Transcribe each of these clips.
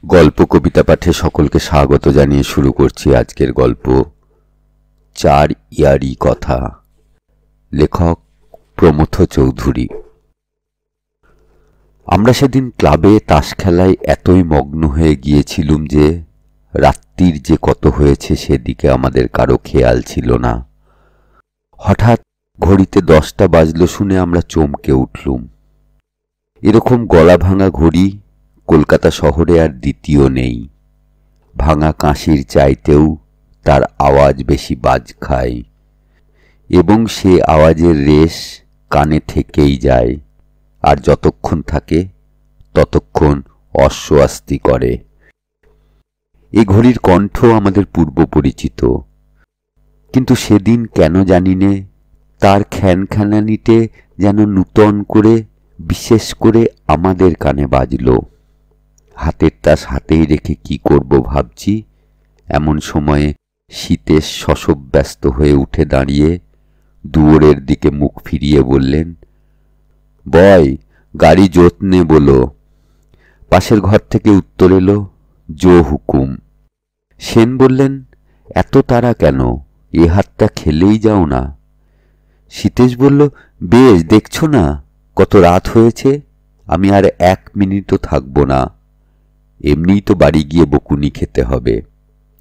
গল্প কবিতা পাঠে সকলকে স্বাগত জানিয়ে শুরু করছি আজকের গল্প চার ইয়ারি কথা। লেখক প্রমথ চৌধুরী। আমরা সেদিন ক্লাবে তাস খেলায় এতই মগ্ন হয়ে গিয়েছিলুম যে রাত্রির যে কত হয়েছে সেদিকে আমাদের কারো খেয়াল ছিল না। হঠাৎ ঘড়িতে 10টা বাজলো শুনে আমরা চমকে উঠলুম। এরকম গলা ভাঙা ঘড়ি কলকাতা শহরে আর দ্বিতীয় নেই। ভাঙা কাঁসির চাইতেও তার আওয়াজ বেশি বাজ খায় এবং সে আওয়াজের রেশ কানে থেকেই যায়, আর যতক্ষণ থাকে ততক্ষণ অস্বস্তি করে। এ ঘড়ির কণ্ঠ আমাদের পূর্ব পরিচিত, কিন্তু সেদিন কেন জানি নে তার খ্যানখ্যানানিতে যেন নূতন করে বিশেষ করে আমাদের কানে বাজল। হাতের তাস হাতেই রেখে কি করব ভাবছি, এমন সময়ে শীতেশ শশব্যস্ত হয়ে উঠে দাঁড়িয়ে দুয়ারের দিকে মুখ ফিরিয়ে বললেন, বয় গাড়ি জোতনে বলো। পাশের ঘর থেকে উত্তর এলো, জো হুকুম। সেন বললেন, এত তাড়া কেন, এ হাতটা খেলেই যাও না। শীতেশ বলল, বেশ দেখছো না কত রাত হয়েছে, আমি আর 1 মিনিটও থাকব না, এমনিই তো বাড়ি গিয়ে বকুনি খেতে হবে।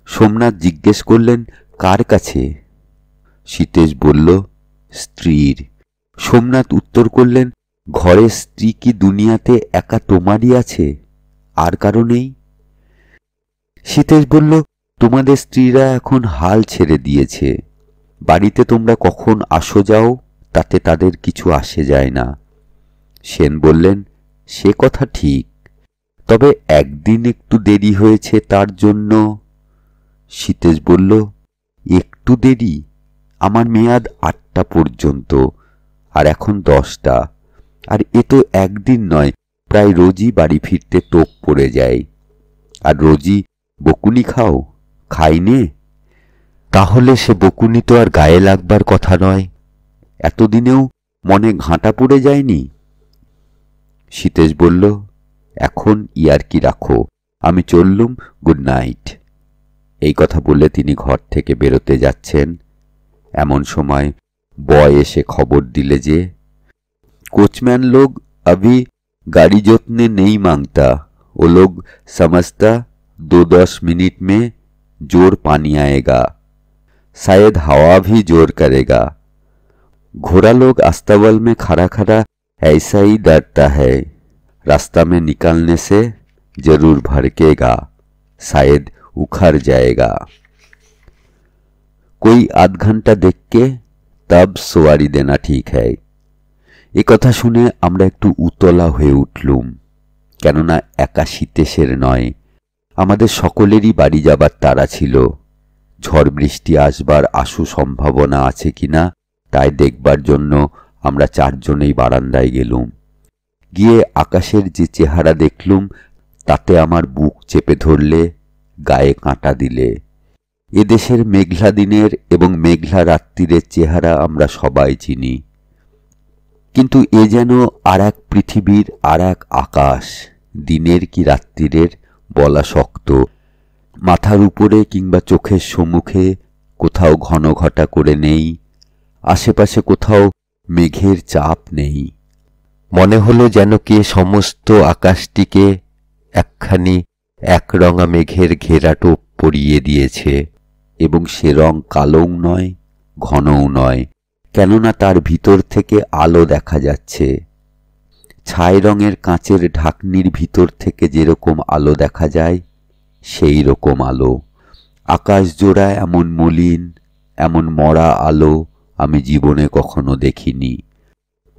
সোমনাথ জিজ্ঞেস করলেন, কার কাছে? শীতেশ বলল, স্ত্রীর। সোমনাথ উত্তর করলেন, ঘরের স্ত্রী কি দুনিয়াতে একা তোমারই আছে, আর কারো নেই? শীতেশ বলল, তোমাদের স্ত্রীরা এখন হাল ছেড়ে দিয়েছে, বাড়িতে তোমরা কখন আসো যাও তাতে তাদের কিছু আসে যায় না। সেন বললেন, সে কথা ঠিক, তবে একদিন একটু দেরি হয়েছে তার জন্য। শীতেশ বলল, একটু দেরি? আমার মেয়াদ 8টা পর্যন্ত, আর এখন 10টা, আর এ তো একদিন নয়, প্রায় রোজই বাড়ি ফিরতে টোপ পড়ে যায়। আর রোজই বকুনি খাও? খাইনে? তাহলে সে বকুনি তো আর গায়ে লাগবার কথা নয়, এতদিনেও মনে ঘাঁটা পড়ে যায়নি? শীতেশ বলল, এখন ইয়ার্কি রাখো, আমি চললুম, গুড নাইট। এই কথা বলে তিনি ঘর থেকে বেরোতে যাচ্ছেন, এমন সময় বয় এসে খবর দিলে যে কোচম্যান লোগ अभी गाड़ी जोतने नहीं मांगता, वो लोग समझता 2-10 मिनट में जोर पानी आएगा, शायद हवा भी जोर करेगा। घोड़ा लोग अस्तबल में खड़ा खड़ा ऐसा ही डरता है, रास्ता में निकलने से जरूर भड़केगा, शायद उखड़ जाएगा। कोई आध घंटा देख के तब सवारी देना ठीक है। এ কথা শুনে আমরা একটু উতলা হয়ে উঠলুম, কেননা একা শীতেশের নয়, আমাদের সকলেরই বাড়ি যাবার তাড়া ছিল। ঝড় বৃষ্টি আসবার আশু সম্ভাবনা আছে কিনা তাই দেখবার জন্য আমরা 4 জনেই বারান্দায় গেলুম। গিয়ে আকাশের যে চেহারা দেখলুম তাতে আমার বুক চেপে ধরলে, গায়ে কাঁটা দিলে। এদেশের মেঘলা দিনের এবং মেঘলা রাত্রিরের চেহারা আমরা সবাই চিনি, কিন্তু এ যেন আর এক পৃথিবীর আর এক আকাশ, দিনের কি রাত্রিরের বলা শক্ত। মাথার উপরে কিংবা চোখের সম্মুখে কোথাও ঘন ঘটা করে নেই, আশেপাশে কোথাও মেঘের চাপ নেই। মনে হলো যেন কে সমস্ত আকাশটিকে একখানি একরঙা মেঘের ঘেরাটোপ পরিয়ে দিয়েছে, এবং সে রং কালোও নয় ঘনও নয়, কেননা তার ভিতর থেকে আলো দেখা যাচ্ছে। ছাই রঙের কাঁচের ঢাকনির ভিতর থেকে যেরকম আলো দেখা যায় সেই রকম আলো। আকাশ জোড়া এমন মলিন, এমন মরা আলো আমি জীবনে কখনো দেখিনি।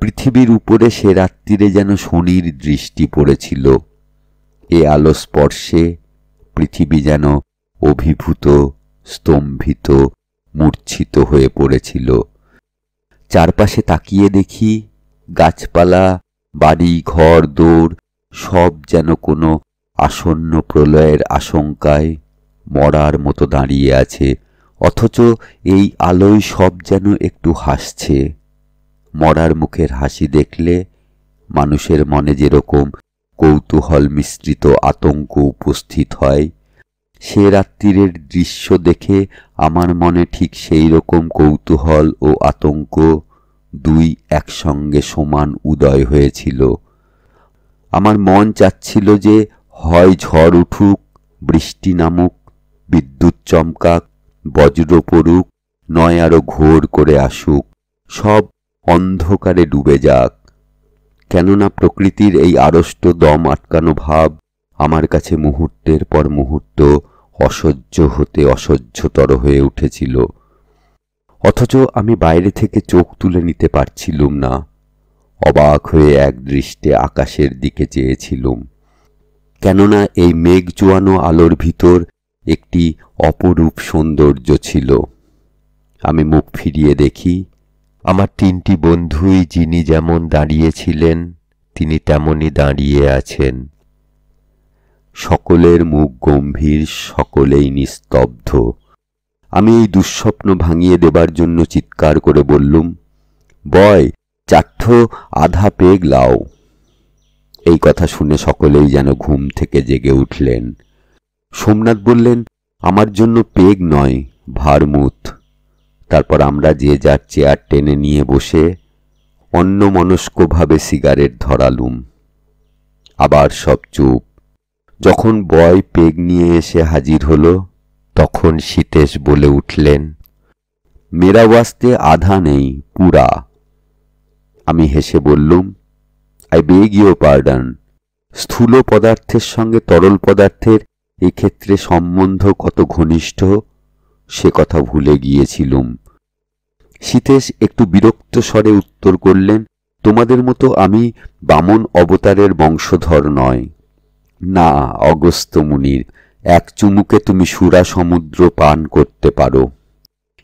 পৃথিবীর উপরে সে রাত্রিরে যেন শনির দৃষ্টি পড়েছিল। এ আলো স্পর্শে পৃথিবী যেন অভিভূত, স্তম্ভিত, মূর্ছিত হয়ে পড়েছিল। চারপাশে তাকিয়ে দেখি গাছপালা, বাড়ি ঘর দৌড় সব যেন কোনো আসন্ন প্রলয়ের আশঙ্কায় মরার মতো দাঁড়িয়ে আছে, অথচ এই আলোয় সব যেন একটু হাসছে। মরার মুখের হাসি দেখলে মানুষের মনে যেরকম কৌতূহল মিশ্রিত আতঙ্ক উপস্থিত হয়। সে রাত্রিরের দৃশ্য দেখে আমার মনে ঠিক সেই রকম কৌতূহল ও আতঙ্ক দুই একসঙ্গে সমান উদয় হয়েছিল। আমার মন চাচ্ছিল যে হয় ঝড় উঠুক, বৃষ্টি নামুক, বিদ্যুৎ চমকাক, বজ্র পড়ুক, নয় আরো ঘোর করে আসুক, সব অন্ধকারে ডুবে যাক। কেননা প্রকৃতির এই আড়ষ্ট দম আটকানো ভাব আমার কাছে মুহূর্তের পর মুহূর্ত অসহ্য হতে অসহ্যতর হয়ে উঠেছিল। অথচ আমি বাইরে থেকে চোখ তুলে নিতে পারছিলুম না। অবাক হয়ে একদৃষ্টে আকাশের দিকে চেয়েছিলুম। কেননা এই মেঘ জোয়ানো আলোর ভিতর একটি অপরূপ সৌন্দর্য ছিল। আমি মুখ ফিরিয়ে দেখি, আমার তিনটি বন্ধুই যিনি যেমন দাঁড়িয়েছিলেন তিনি তেমনই দাঁড়িয়ে আছেন। সকলের মুখ গম্ভীর, সকলেই নিস্তব্ধ। আমি এই দুঃস্বপ্ন ভাঙিয়ে দেবার জন্য চিৎকার করে বললুম, বয়, চারঠো আধা পেগ লাও। এই কথা শুনে সকলেই যেন ঘুম থেকে জেগে উঠলেন। সোমনাথ বললেন, আমার জন্য পেগ নয়, ভারমুত। তারপর আমরা যে যার চেয়ার টেনে নিয়ে বসে অন্যমনস্কভাবে সিগারেট ধরালুম। আবার সব চুপ। যখন বয় পেগ নিয়ে এসে হাজির হলো, তখন সীতেশ বলে উঠলেন, মেরা ওয়াস্তে আধা নেই, পুরা। আমি হেসে বললুম, আই বেগ ইউর পার্ডন। স্থূল পদার্থের সঙ্গে তরল পদার্থের এক্ষেত্রে সম্বন্ধ কত ঘনিষ্ঠ সে কথা ভুলে গিয়েছিলুম। সীতেশ একটু বিরক্ত স্বরে উত্তর করলেন, তোমাদের মতো আমি বামন অবতারের বংশধর নয়। না অগস্ত্য মুনির, এক চুমুকে তুমি সুরা সমুদ্র পান করতে পারো।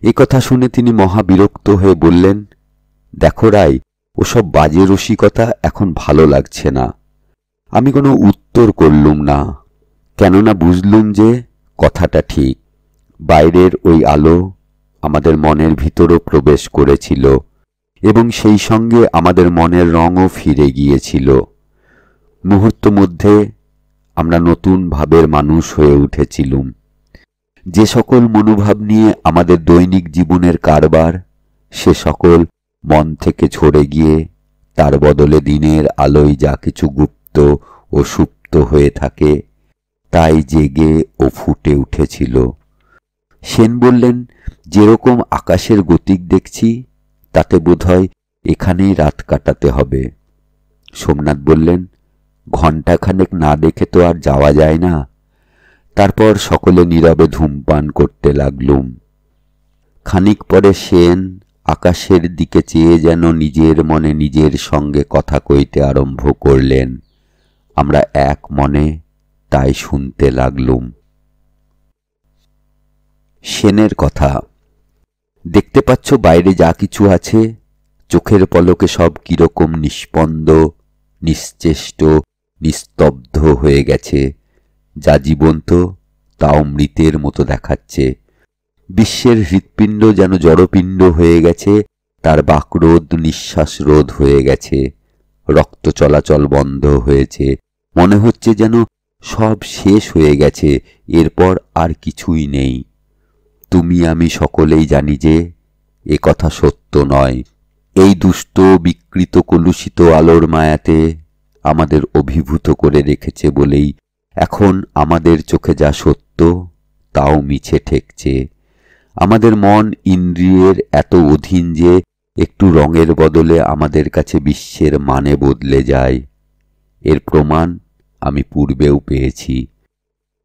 এ কথা শুনে তিনি মহাবিরক্ত হয়ে বললেন, দেখো রাই, ওসব বাজে রসিকতা এখন ভালো লাগছে না। আমি কোনো উত্তর করলুম না, কেননা বুঝলুম যে কথাটা ঠিক। বাইরের ওই আলো আমাদের মনের ভিতরও প্রবেশ করেছিল এবং সেই সঙ্গে আমাদের মনের রঙও ফিরে গিয়েছিল। মুহূর্ত মধ্যে আমরা নতুন ভাবের মানুষ হয়ে উঠেছিলুম। যে সকল মনোভাব নিয়ে আমাদের দৈনিক জীবনের কারবার, সে সকল মন থেকে ঝরে গিয়ে তার বদলে দিনের আলোয় যা কিছু গুপ্ত ও সুপ্ত হয়ে থাকে তাই জেগে ও ফুটে উঠেছিল। সেন বললেন, যেরকম আকাশের গতিক দেখছি তাতে বোধহয় এখানেই রাত কাটাতে হবে। সোমনাথ বললেন, ঘণ্টাখানেক না দেখে তো আর যাওয়া যায় না। তারপর সকলে নীরবে ধূমপান করতে লাগলুম। খানিক পরে সেন আকাশের দিকে চেয়ে যেন নিজের মনে নিজের সঙ্গে কথা কইতে আরম্ভ করলেন। আমরা এক মনে তাই শুনতে লাগলুম। সেনের কথা, দেখতে পাচ্ছ বাইরে যা কিছু আছে, চোখের পলকে সব কিরকম নিষ্পন্দ, নিশ্চেষ্ট, নিস্তব্ধ হয়ে গেছে। যা জীবন্ত তাও মৃতের মতো দেখাচ্ছে। বিশ্বের হৃৎপিণ্ড যেন জড়পিণ্ড হয়ে গেছে, তার বাকরোধ নিঃশ্বাসরোধ হয়ে গেছে, রক্ত চলাচল বন্ধ হয়েছে। মনে হচ্ছে যেন সব শেষ হয়ে গেছে, এরপর আর কিছুই নেই। তুমি আমি সকলেই জানি যে এ কথা সত্য নয়। এই দুষ্ট বিকৃত কলুষিত আলোর মায়াতে আমাদের অভিভূত করে রেখেছে বলেই এখন আমাদের চোখে যা সত্য তাও মিছে ঠেকছে। আমাদের মন ইন্দ্রিয়ের এত অধীন যে একটু রঙের বদলে আমাদের কাছে বিশ্বের মানে বদলে যায়। এর প্রমাণ আমি পূর্বেও পেয়েছি।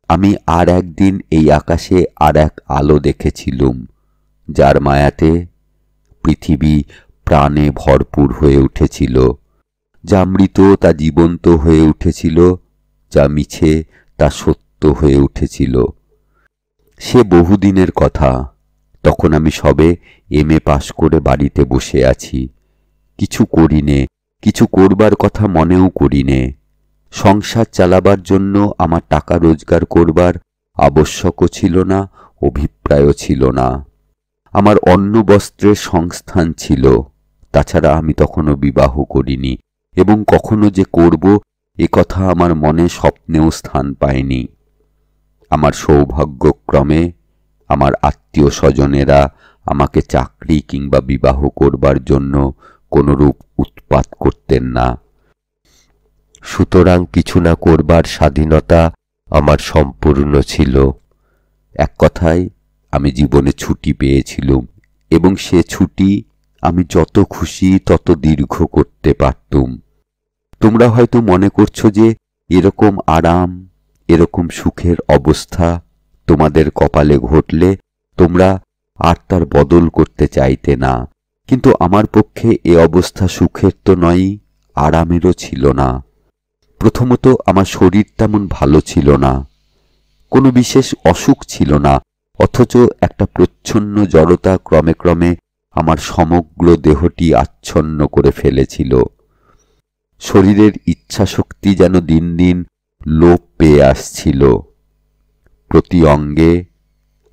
আমি আর একদিন এই আকাশে আর এক আলো দেখেছিলুম, যার মায়াতে পৃথিবী প্রাণে ভরপুর হয়ে উঠেছিল। যা মৃত তা জীবন্ত হয়ে উঠেছিল, যা মিছে তা সত্য হয়ে উঠেছিল। সে বহুদিনের কথা। তখন আমি সবে এমএ পাশ করে বাড়িতে বসে আছি। কিছু করিনে, কিছু করবার কথা মনেও করিনে। সংসার চালাবার জন্য আমার টাকা রোজগার করবার আবশ্যকও ছিল না, অভিপ্রায়ও ছিল না। আমার অন্ন বস্ত্রের সংস্থান ছিল। তাছাড়া আমি তখনও বিবাহ করিনি এবং কখনো যে করব এ কথা আমার মনে স্বপ্নেও স্থান পায়নি। আমার সৌভাগ্যক্রমে আমার আত্মীয় স্বজনেরা আমাকে চাকরি কিংবা বিবাহ করবার জন্য কোনরূপ উৎপাত করতেন না। সুতরাং কিছু না করবার স্বাধীনতা আমার সম্পূর্ণ ছিল। এক কথায় আমি জীবনে ছুটি পেয়েছিলুম, এবং সে ছুটি আমি যত খুশি তত দীর্ঘ করতে পারতুম। তোমরা হয়তো মনে করছো যে এরকম আরাম, এরকম সুখের অবস্থা তোমাদের কপালে ঘটলে তোমরা আর তার বদল করতে চাইতে না। কিন্তু আমার পক্ষে এ অবস্থা সুখের তো নয়ই, আরামেরও ছিল না। প্রথমত আমার শরীর তেমন ভালো ছিল না, কোনো বিশেষ অসুখ ছিল না, অথচ একটা প্রচ্ছন্ন জড়তা ক্রমে ক্রমে আমার সমগ্র দেহটি আচ্ছন্ন করে ফেলেছিল। শরীরের ইচ্ছাশক্তি যেন দিন দিন লোপ পেয়ে আসছিল। প্রতি অঙ্গে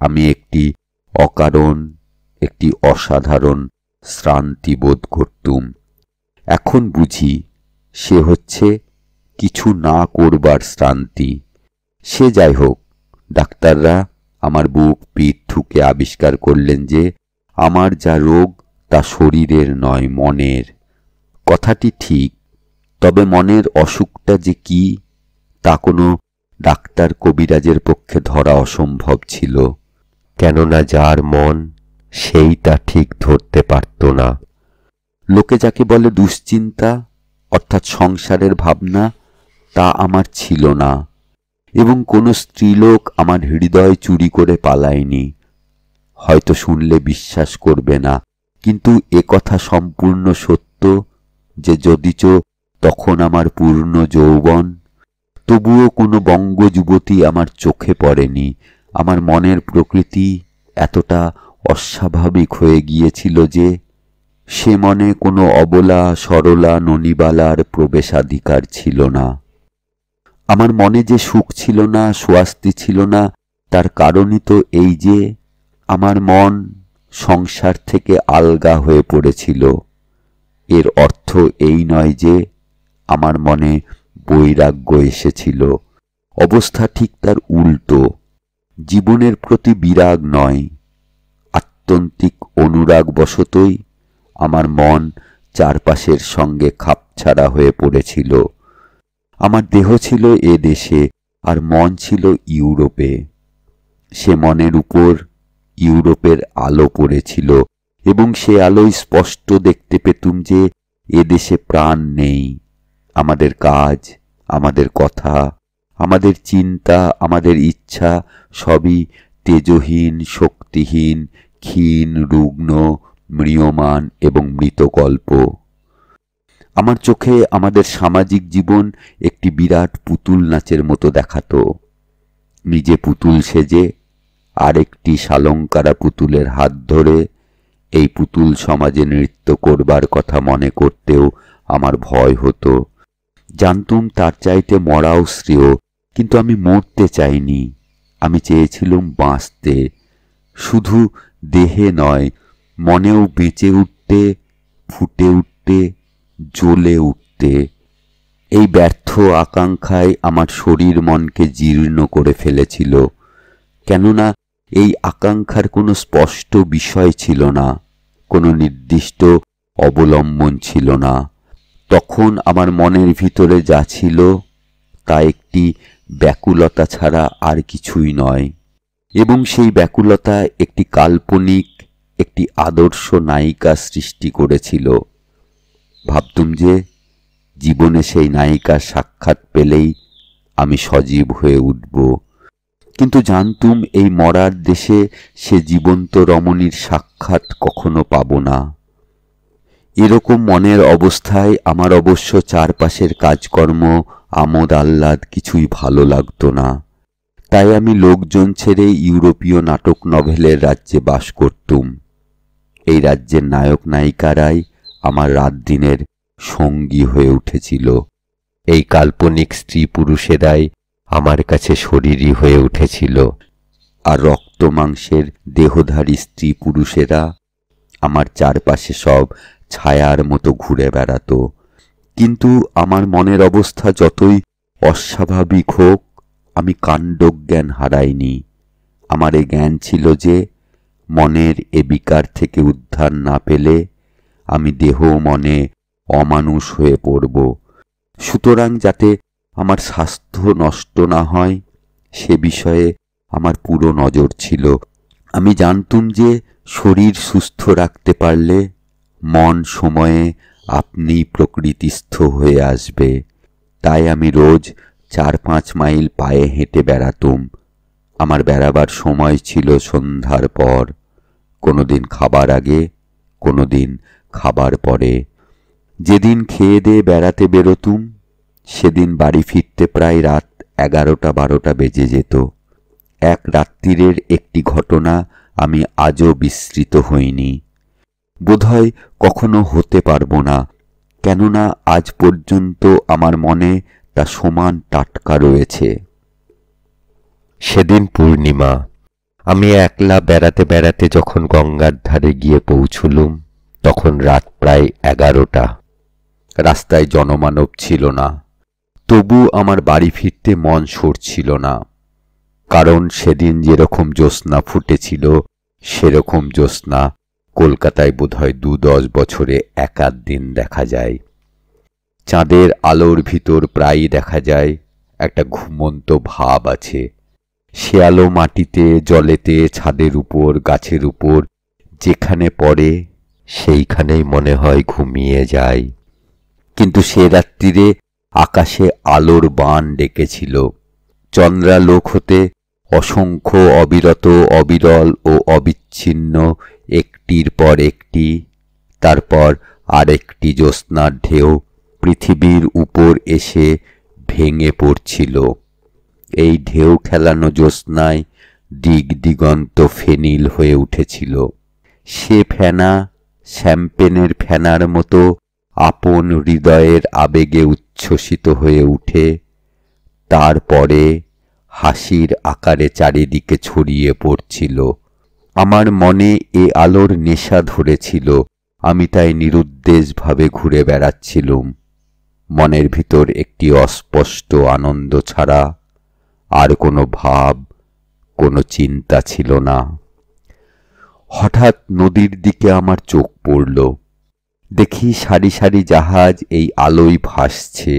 আমি একটি অকারণ, একটি অসাধারণ শ্রান্তি বোধ করতুম। এখন বুঝি সে হচ্ছে কিছু না করবার শ্রান্তি। সে যাই হোক, ডাক্তাররা আমার বুক পিঠ ঠুকে আবিষ্কার করলেন যে আমার যা রোগ তা শরীরের নয়, মনের। কথাটি ঠিক, তবে মনের অসুখটা যে কি তা কোনো ডাক্তার কবিরাজের পক্ষে ধরা অসম্ভব ছিল, কেননা যার মন সেই তা ঠিক ধরতে পারত না। লোকে যাকে বলে দুশ্চিন্তা অর্থাৎ সংসারের ভাবনা, তা আমার ছিল না, এবং কোনো স্ত্রীলোক আমার হৃদয় চুরি করে পালায়নি। হয়তো শুনলে বিশ্বাস করবে না, কিন্তু এ কথা সম্পূর্ণ সত্য যে যদিচ তখন আমার পূর্ণ যৌবন, তবুও কোনো বঙ্গ যুবতী আমার চোখে পড়েনি। আমার মনের প্রকৃতি এতটা অস্বাভাবিক হয়ে গিয়েছিল যে সে মনে কোনো অবলা সরলা ননিবালার প্রবেশাধিকার ছিল না। আমার মনে যে সুখ ছিল না, স্বাস্তি ছিল না, তার কারণই তো এই যে আমার মন সংসার থেকে আলগা হয়ে পড়েছিল। এর অর্থ এই নয় যে আমার মনে বৈরাগ্য এসেছিল, অবস্থা ঠিক তার উল্টো। জীবনের প্রতি বিরাগ নয়, আত্যন্তিক অনুরাগ বশতই আমার মন চারপাশের সঙ্গে খাপছাড়া হয়ে পড়েছিল। আমার দেহ ছিল এ দেশে, আর মন ছিল ইউরোপে। সে মনের উপর ইউরোপের আলো পড়েছিল, এবং সে আলোয় স্পষ্ট দেখতে পেতুম যে এ দেশে প্রাণ নেই। আমাদের কাজ, আমাদের কথা, আমাদের চিন্তা, আমাদের ইচ্ছা সবই তেজহীন, শক্তিহীন, ক্ষীণ, রুগ্ন, ম্রিয়মাণ এবং মৃতকল্প। আমার চোখে আমাদের সামাজিক জীবন একটি বিরাট পুতুল নাচের মতো দেখাতো। নিজে পুতুল সেজে আরেকটি শালঙ্কারা পুতুলের হাত ধরে এই পুতুল সমাজে নৃত্য করবার কথা মনে করতেও আমার ভয় হতো। জানতুম তার চাইতে মরাও শ্রেয়, কিন্তু আমি মরতে চাইনি। আমি চেয়েছিলুম বাঁচতে, শুধু দেহে নয়, মনেও বেঁচে উঠতে, ফুটে উঠতে, জ্বলে উঠতে। এই ব্যর্থ আকাঙ্ক্ষায় আমার শরীর মনকে জীর্ণ করে ফেলেছিল, কেননা এই আকাঙ্ক্ষার কোনো স্পষ্ট বিষয় ছিল না, কোনো নির্দিষ্ট অবলম্বন ছিল না। তখন আমার মনের ভিতরে যা ছিল তা একটি ব্যাকুলতা ছাড়া আর কিছুই নয়, এবং সেই ব্যাকুলতা একটি কাল্পনিক, একটি আদর্শ নায়িকা সৃষ্টি করেছিল। ভাবতুম যে জীবনে সেই নায়িকার সাক্ষাৎ পেলেই আমি সজীব হয়ে উঠব, কিন্তু জানতুম এই মরার দেশে সে জীবন্ত রমণীর সাক্ষাৎ কখনো পাব না। এরকম মনের অবস্থায় আমার অবশ্য চারপাশের কাজকর্ম, আমোদ আহ্লাদ কিছুই ভালো লাগতো না। তাই আমি লোকজন ছেড়ে ইউরোপীয় নাটক নভেলের রাজ্যে বাস করতুম। এই রাজ্যের নায়ক নায়িকারাই আমার রাত দিনের সঙ্গী হয়ে উঠেছিল। এই কাল্পনিক স্ত্রী পুরুষেরাই আমার কাছে শরীরী হয়ে উঠেছিল, আর রক্ত মাংসের দেহধারী স্ত্রী পুরুষেরা আমার চারপাশে সব ছায়ার মতো ঘুরে বেড়াতো। কিন্তু আমার মনের অবস্থা যতই অস্বাভাবিক হোক, আমি কাণ্ডজ্ঞান হারাইনি। আমার এ জ্ঞান ছিল যে মনের এ বিকার থেকে উদ্ধার না পেলে আমি দেহ মনে অমানুষ হয়ে পড়ব। সুতরাং যাতে আমার স্বাস্থ্য নষ্ট না হয় সে বিষয়ে আমার পুরো নজর ছিল। আমি জানতুম যে শরীর সুস্থ রাখতে পারলে মন সময়ে আপনি প্রকৃতিস্থ হয়ে আসবে। তাই আমি রোজ 4-5 মাইল পায়ে হেঁটে বেড়াতুম। আমার বেড়াবার সময় ছিল সন্ধ্যার পর, কোনোদিন খাবার আগে, কোনোদিন খাবার পরে। যেদিন খেয়ে দিয়ে বেড়াতে বেরোতুম সেদিন বাড়ি ফিরতে প্রায় রাত 11-12 বেজে যেত। এক রাত্রিরের একটি ঘটনা আমি আজও বিস্মৃত হইনি, বোধহয় কখনো হতে পারবো না, কেননা আজ পর্যন্ত আমার মনে তা সমান টাটকা রয়েছে। সেদিন পূর্ণিমা। আমি একলা বেড়াতে বেড়াতে যখন গঙ্গার ধারে গিয়ে পৌঁছলুম তখন রাত প্রায় 11টা। রাস্তায় জনমানব ছিল না, তবু আমার বাড়ি ফিরতে মন সরছিল না। কারণ সেদিন যেরকম জ্যোৎস্না ফুটেছিল সেরকম জ্যোৎস্না কলকাতায় বোধহয় 2-10 বছরে এক আধ দিন দেখা যায়। চাঁদের আলোর ভিতর প্রায়ই দেখা যায় একটা ঘুমন্ত ভাব আছে। সে আলো মাটিতে, জলেতে, ছাদের উপর, গাছের উপর যেখানে পড়ে সেইখানেই মনে হয় ঘুমিয়ে যায়। কিন্তু সে রাত্রিরে আকাশে আলোর বাণ ডেকেছিল। চন্দ্রালোক হতে অসংখ্য অবিরত, অবিরল ও অবিচ্ছিন্ন একটির পর একটি, তারপর আরেকটি জ্যোৎস্নার ঢেউ পৃথিবীর উপর এসে ভেঙে পড়ছিল। এই ঢেউ খেলানো জ্যোৎস্নায় দিগ দিগন্ত ফেনিল হয়ে উঠেছিল। সে ফেনা শ্যাম্পেনের ফেনার মতো আপন হৃদয়ের আবেগে উচ্ছ্বসিত হয়ে উঠে তারপরে হাসির আকারে চারিদিকে ছড়িয়ে পড়ছিল। আমার মনে এ আলোর নেশা ধরেছিল। আমি তাই নিরুদ্দেশভাবে ঘুরে বেড়াচ্ছিলুম। মনের ভিতর একটি অস্পষ্ট আনন্দ ছাড়া আর কোনো ভাব, কোনো চিন্তা ছিল না। হঠাৎ নদীর দিকে আমার চোখ পড়ল। দেখি সারি সারি জাহাজ এই আলোয় ভাসছে।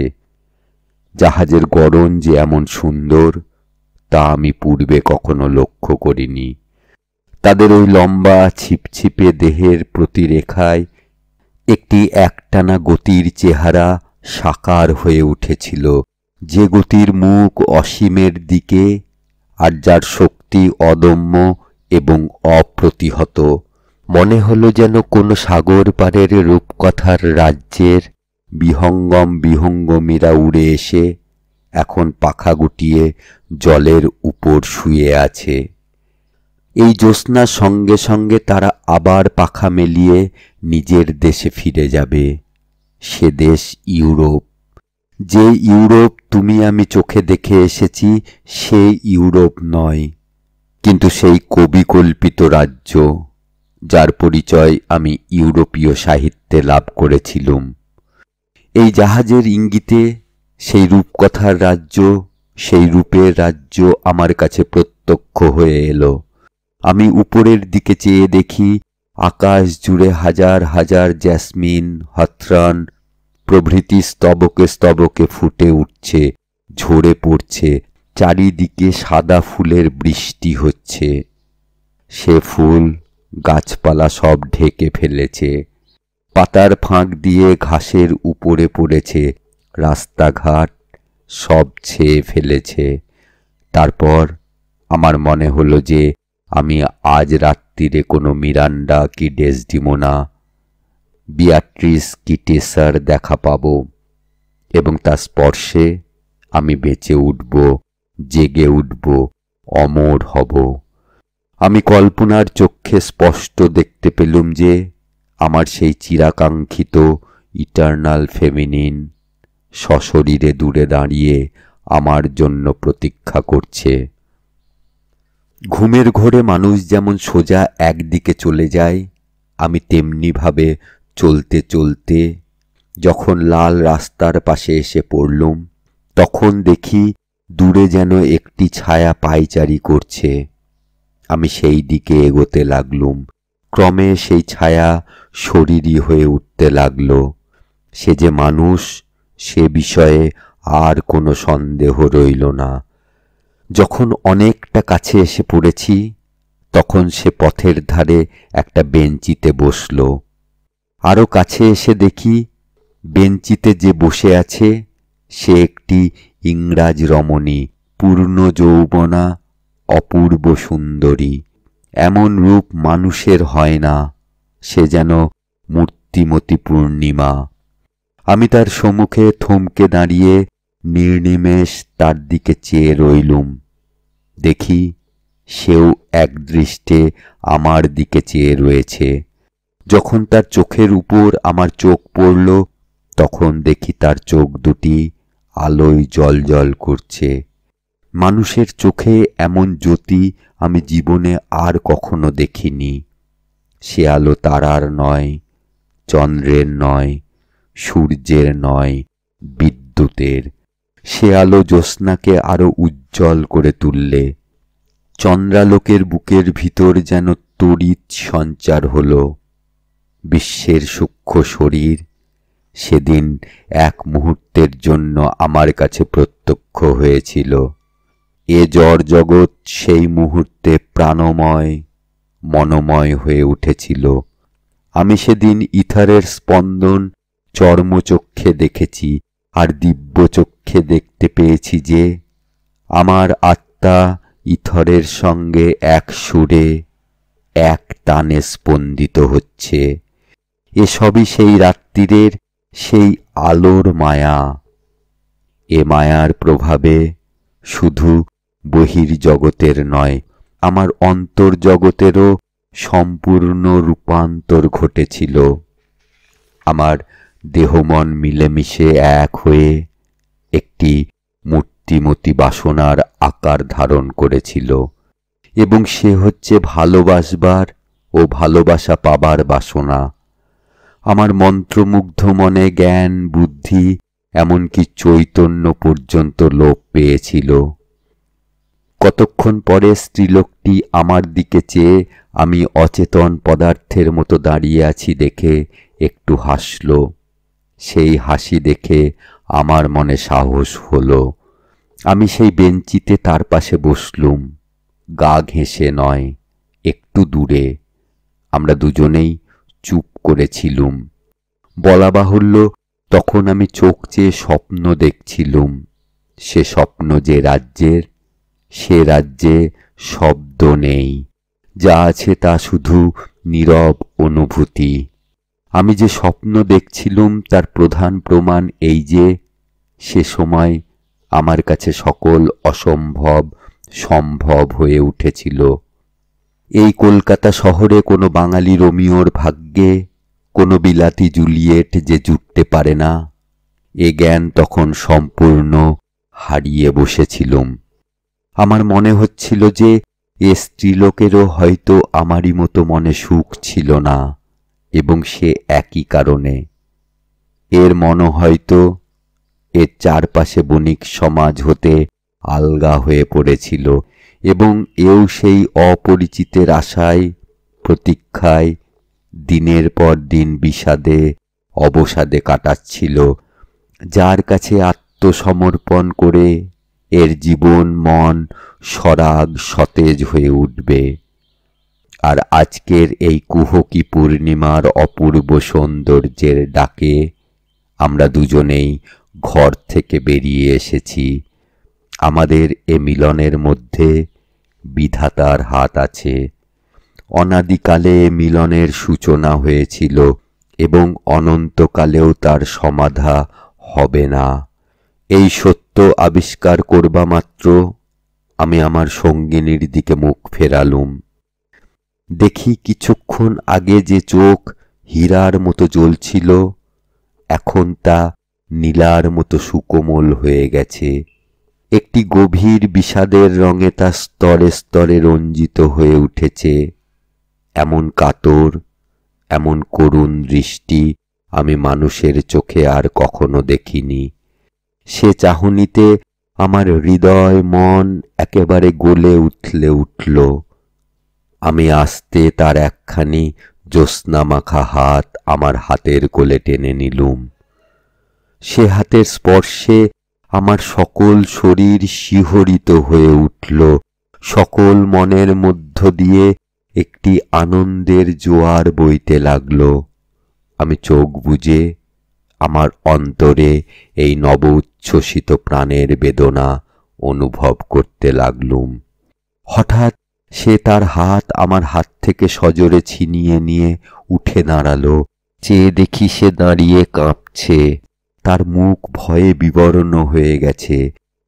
জাহাজের গড়ন যে এমন সুন্দর তা আমি পূর্বে কখনো লক্ষ্য করিনি। তাদের ওই লম্বা ছিপছিপে দেহের প্রতিরেখায় একটি একটানা গতির চেহারা সাকার হয়ে উঠেছিল, যে গতির মুখ অসীমের দিকে আর যার শক্তি অদম্য এবং অপ্রতিহত। মনে হলো যেন কোনো সাগর পারের রূপকথার রাজ্যের বিহঙ্গম বিহঙ্গমীরা উড়ে এসে এখন পাখা গুটিয়ে জলের উপর শুয়ে আছে। এই জ্যোৎস্নার সঙ্গে সঙ্গে তারা আবার পাখা মেলিয়ে নিজের দেশে ফিরে যাবে। সে দেশ ইউরোপ। যে ইউরোপ তুমি আমি চোখে দেখে এসেছি সে ইউরোপ নয়, কিন্তু সেই কবিকল্পিত রাজ্য যার পরিচয় আমি ইউরোপীয় সাহিত্যে লাভ করেছিলুম। এই জাহাজের ইঙ্গিতে সেই রূপকথার রাজ্য, সেই রূপের রাজ্য আমার কাছে প্রত্যক্ষ হয়ে এলো। আমি উপরের দিকে চেয়ে দেখি আকাশ জুড়ে হাজার হাজার জ্যাসমিন, হথরন প্রভৃতি স্তবকে স্তবকে ফুটে উঠছে, ঝরে পড়ছে। চারিদিকে সাদা ফুলের বৃষ্টি হচ্ছে। সে ফুল গাছপালা সব ঢেকে ফেলেছে, পাতার ফাঁক দিয়ে ঘাসের উপরে পড়েছে, রাস্তাঘাট সব ছেয়ে ফেলেছে। তারপর আমার মনে হলো যে আমি আজ রাত্রিরে কোনো মিরান্ডা কি ডেসডিমোনা, বিয়াট্রিস কি টেসার দেখা পাব এবং তার স্পর্শে আমি বেঁচে উঠব, জেগে উঠব, অমর হব। আমি কল্পনার চক্ষে স্পষ্ট দেখতে পেলুম যে আমার সেই চিরাকাঙ্ক্ষিত ইটার্নাল ফেমিনিন সশরীরে দূরে দাঁড়িয়ে আমার জন্য প্রতীক্ষা করছে। ঘুমের ঘোরে মানুষ যেমন সোজা একদিকে চলে যায়, আমি তেমনিভাবে চলতে চলতে যখন লাল রাস্তার পাশে এসে পড়লুম, তখন দেখি দূরে যেন একটি ছায়া পায়চারি করছে। আমি সেই দিকে এগোতে লাগলুম। ক্রমে সেই ছায়া শরীরী হয়ে উঠতে লাগল। সে যে মানুষ, সে বিষয়ে আর কোনো সন্দেহ রইল না। যখন অনেকটা কাছে এসে পড়েছি, তখন সে পথের ধারে একটা বেঞ্চিতে বসল। আরো কাছে এসে দেখি বেঞ্চিতে যে বসে আছে সে একটি ইংরাজ রমণী, পূর্ণ যৌবনা, অপূর্ব সুন্দরী। এমন রূপ মানুষের হয় না, সে যেন মূর্তিমতী পূর্ণিমা। আমি তার সম্মুখে থমকে দাঁড়িয়ে নির্নিমেষ তার দিকে চেয়ে রইলুম। দেখি সেও একদৃষ্টে আমার দিকে চেয়ে রয়েছে। যখন তার চোখের উপর আমার চোখ পড়ল, তখন দেখি তার চোখ দুটি আলোয় জ্বলজ্বল করছে। মানুষের চোখে এমন জ্যোতি আমি জীবনে আর কখনো দেখিনি। সে আলো তারার নয়, চন্দ্রের নয়, সূর্যের নয়, বিদ্যুতের। সে আলো জ্যোৎস্নাকে আরো উজ্জ্বল করে তুললে। চন্দ্রালোকের বুকের ভিতর যেন তড়িৎ সঞ্চার হলো। বিশ্বের সূক্ষ্ম শরীর সেদিন এক মুহূর্তের জন্য আমার কাছে প্রত্যক্ষ হয়েছিল। এ জড় জগৎ সেই মুহূর্তে প্রাণময়, মনোময় হয়ে উঠেছিল। আমি সেদিন ইথারের স্পন্দন চর্মচক্ষে দেখেছি, আর দিব্যচক্ষে দেখতে পেয়েছি যে আমার আত্মা ইথরের সঙ্গে এক সুরে, এক তানে স্পন্দিত হচ্ছে। এসবই সেই রাত্রিরের সেই আলোর মায়া। এ মায়ার প্রভাবে শুধু বহির্জগতের নয়, আমার অন্তর্জগতেরও সম্পূর্ণ রূপান্তর ঘটেছিল। আমার দেহমন মিলেমিশে এক হয়ে একটি মূর্তিমতী বাসনার আকার ধারণ করেছিল, এবং সে হচ্ছে ভালোবাসবার ও ভালোবাসা পাবার বাসনা। আমার মন্ত্রমুগ্ধ মনে জ্ঞান, বুদ্ধি, এমনকি চৈতন্য পর্যন্ত লোপ পেয়েছিল। কতক্ষণ পরে স্ত্রীলোকটি আমার দিকে চেয়ে আমি অচেতন পদার্থের মতো দাঁড়িয়ে আছি দেখে একটু হাসল। সেই হাসি দেখে আমার মনে সাহস হলো। আমি সেই বেঞ্চিতে তার পাশে বসলুম, গা ঘেঁষে নয়, একটু দূরে। আমরা দুজনেই চুপ করেছিলুম। বলা বাহুল্য, তখন আমি চোখ চেয়ে স্বপ্ন দেখছিলুম। সে স্বপ্ন যে রাজ্যের, সে রাজ্যে শব্দ নেই, যা আছে তা শুধু নীরব অনুভূতি। আমি যে স্বপ্ন দেখছিলুম তার প্রধান প্রমাণ এই যে সে সময় আমার কাছে সকল অসম্ভব সম্ভব হয়ে উঠেছিল। এই কলকাতা শহরে কোনো বাঙালি রোমিওর ভাগ্যে কোনো বিলাতি জুলিয়েট যে জুটতে পারে না, এ জ্ঞান তখন সম্পূর্ণ হারিয়ে বসেছিলুম। আমার মনে হচ্ছিল যে এ স্ত্রীলোকেরও হয়তো আমারই মতো মনে সুখ ছিল না, এবং সে একই কারণে। এর মন হয়তো এর চারপাশে বণিক সমাজ হতে আলগা হয়ে পড়েছিল, এবং এও সেই অপরিচিতের আশায়, প্রতীক্ষায় দিনের পর দিন বিষাদে অবসাদে কাটাচ্ছিল, যার কাছে আত্মসমর্পণ করে এর জীবন মন সরাগ সতেজ হয়ে উঠবে। আর আজকের এই কুহকী পূর্ণিমার অপূর্ব সৌন্দর্যের ডাকে আমরা দুজনেই ঘর থেকে বেরিয়ে এসেছি। আমাদের এ মিলনের মধ্যে বিধাতার হাত আছে। অনাদিকালে এ মিলনের সূচনা হয়েছিল, এবং অনন্তকালেও তার সমাধা হবে না। এই সত্য আবিষ্কার করবা মাত্র আমি আমার সঙ্গিনীর দিকে মুখ ফেরালুম। দেখি কিছুক্ষণ আগে যে চোখ হীরার মতো জ্বলছিল, এখন তা নীলার মতো সুকোমল হয়ে গেছে। একটি গভীর বিষাদের রঙে তা স্তরে স্তরে রঞ্জিত হয়ে উঠেছে। এমন কাতর, এমন করুণ দৃষ্টি আমি মানুষের চোখে আর কখনো দেখিনি। সে চাহনিতে আমার হৃদয় মন একেবারে গলে উঠল। আমি আস্তে তার একখানি জ্যোৎস্নামাখা হাত আমার হাতের কোলে টেনে নিলুম। সে হাতের স্পর্শে আমার সকল শরীর শিহরিত হয়ে উঠল। সকল মনের মধ্য দিয়ে একটি আনন্দের জোয়ার বইতে লাগল। আমি চোখ বুজে আমার অন্তরে এই নব উচ্ছ্বসিত প্রাণের বেদনা অনুভব করতে লাগলুম। হঠাৎ সে তার হাত আমার হাত থেকে সজোরে ছিনিয়ে নিয়ে উঠে দাঁড়ালো। চেয়ে দেখি সে দাঁড়িয়ে কাঁপছে। তার মুখ ভয়ে বিবর্ণ হয়ে গেছে।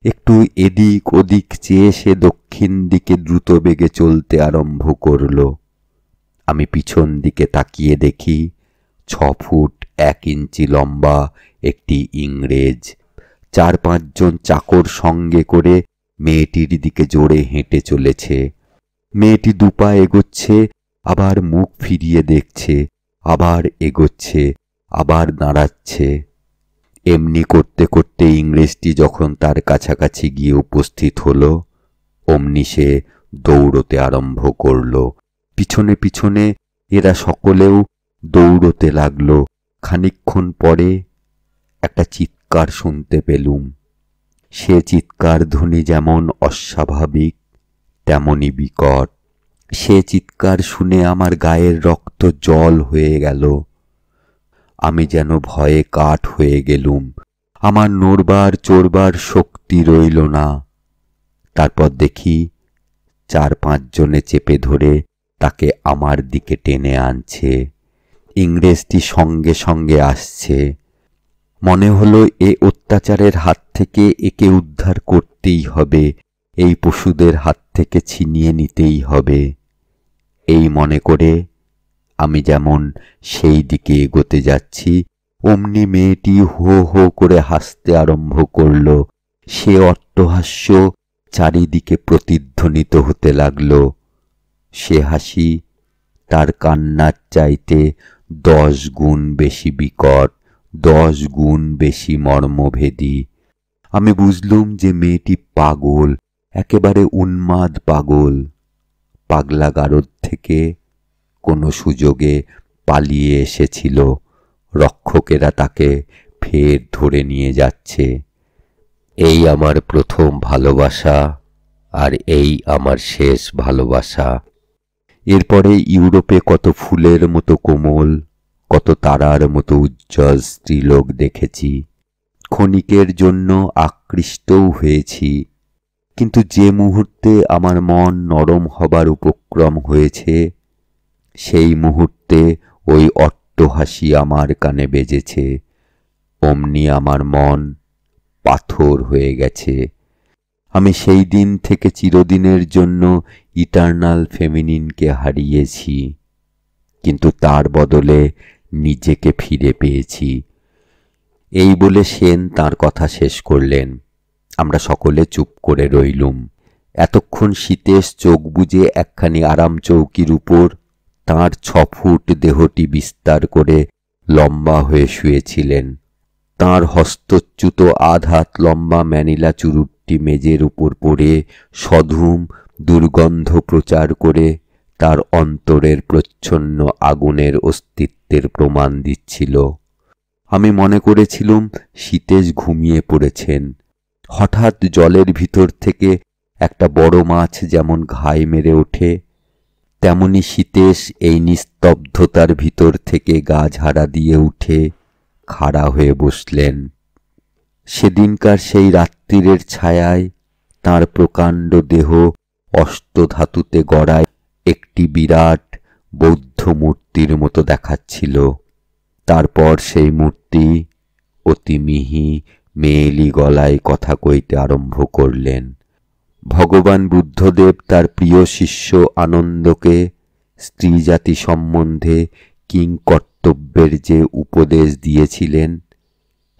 একটু এদিক ওদিক চেয়ে সে দক্ষিণ দিকে দ্রুত বেগে চলতে আরম্ভ করল। আমি পিছন দিকে তাকিয়ে দেখি 6 ফুট 1 ইঞ্চি লম্বা একটি ইংরেজ 4-5 জন চাকর সঙ্গে করে মেয়েটির দিকে জোরে হেঁটে চলেছে। মেয়েটি দুপা এগোচ্ছে, আবার মুখ ফিরিয়ে দেখছে, আবার এগোচ্ছে, আবার দাঁড়াচ্ছে। এমনি করতে করতে ইংরেজটি যখন তার কাছাকাছি গিয়ে উপস্থিত হলো, অমনি সে দৌড়তে আরম্ভ করল। পিছনে পিছনে এরা সকলেও দৌড়তে লাগলো। খানিকক্ষণ পরে একটা চিৎকার শুনতে পেলুম। সে চিৎকার ধ্বনি যেমন অস্বাভাবিক তেমনি বিকট। সে চিৎকার শুনে আমার গায়ের রক্ত জল হয়ে গেল। আমি যেন ভয়ে কাঠ হয়ে গেলুম। আমার নড়বার চড়বার শক্তি রইল না। তারপর দেখি 4-5 জনে চেপে ধরে তাকে আমার দিকে টেনে আনছে। ইংরেজটি সঙ্গে সঙ্গে আসছে। মনে হলো এ অত্যাচারের হাত থেকে একে উদ্ধার করতেই হবে, এই পশুদের হাত থেকে ছিনিয়ে নিতেই হবে। এই মনে করে আমি যেমন সেই দিকে এগোতে যাচ্ছি, অমনি মেয়েটি হো হো করে হাসতে আরম্ভ করল। সে অট্টহাস্য চারিদিকে প্রতিধ্বনিত হতে লাগল। সে হাসি তার কান্নার চাইতে 10 গুণ বেশি বিকট, 10 গুণ বেশি মর্মভেদী। আমি বুঝলুম যে মেয়েটি পাগল, একেবারে উন্মাদ পাগল। পাগলাগারদ থেকে কোনো সুযোগে পালিয়ে এসেছিল। রক্ষকেরা তাকে ফের ধরে নিয়ে যাচ্ছে। এই আমার প্রথম ভালোবাসা, আর এই আমার শেষ ভালোবাসা। এরপরে ইউরোপে কত ফুলের মতো কোমল, কত তারার মতো উজ্জ্বল স্ত্রীলোক দেখেছি। ক্ষণিকের জন্য আকৃষ্টও হয়েছি। কিন্তু যে মুহূর্তে আমার মন নরম হবার উপক্রম হয়েছে, সেই মুহূর্তে ওই অট্টহাসি আমার কানে বেজেছে। অমনি আমার মন পাথর হয়ে গেছে। আমি সেই দিন থেকে চিরদিনের জন্য ইটারনাল ফেমিনিনকে হারিয়েছি, কিন্তু তার বদলে নিজেকে ফিরে পেয়েছি। এই বলে সেন তার কথা শেষ করলেন। আমরা সকলে চুপ করে রইলুম। এতক্ষণ সীতেশ চোখ বুজে একখানি আরাম চৌকির উপর তাঁর 6 ফুট দেহটি বিস্তার করে লম্বা হয়ে শুয়েছিলেন। তাঁর হস্তচ্যুত আধ হাত লম্বা ম্যানিলা চুরুটটি মেজের উপর পড়ে সধূম দুর্গন্ধ প্রচার করে তার অন্তরের প্রচ্ছন্ন আগুনের অস্তিত্বের প্রমাণ দিচ্ছিল। আমি মনে করেছিলুম সীতেশ ঘুমিয়ে পড়েছেন। হঠাৎ জলের ভিতর থেকে একটা বড় মাছ যেমন ঘাই মেরে ওঠে, তেমনি সীতেশ এই নিস্তব্ধতার ভিতর থেকে গা ঝাড়া দিয়ে উঠে খাড়া হয়ে বসলেন। সেদিনকার সেই রাত্রিরের ছায়ায় তাঁর প্রকাণ্ড দেহ অষ্টধাতুতে গড়া একটি বিরাট বৌদ্ধ মূর্তির মতো দেখাচ্ছিল। তারপর সেই মূর্তি অতি মিহি মেয়েলি গলায় কথা কইতে আরম্ভ করলেন। ভগবান বুদ্ধদেব তার প্রিয় শিষ্য আনন্দকে স্ত্রীজাতি সম্বন্ধে কিংকর্তব্যের যে উপদেশ দিয়েছিলেন,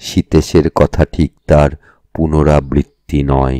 সীতেশের কথা ঠিক তার পুনরাবৃত্তি নয়।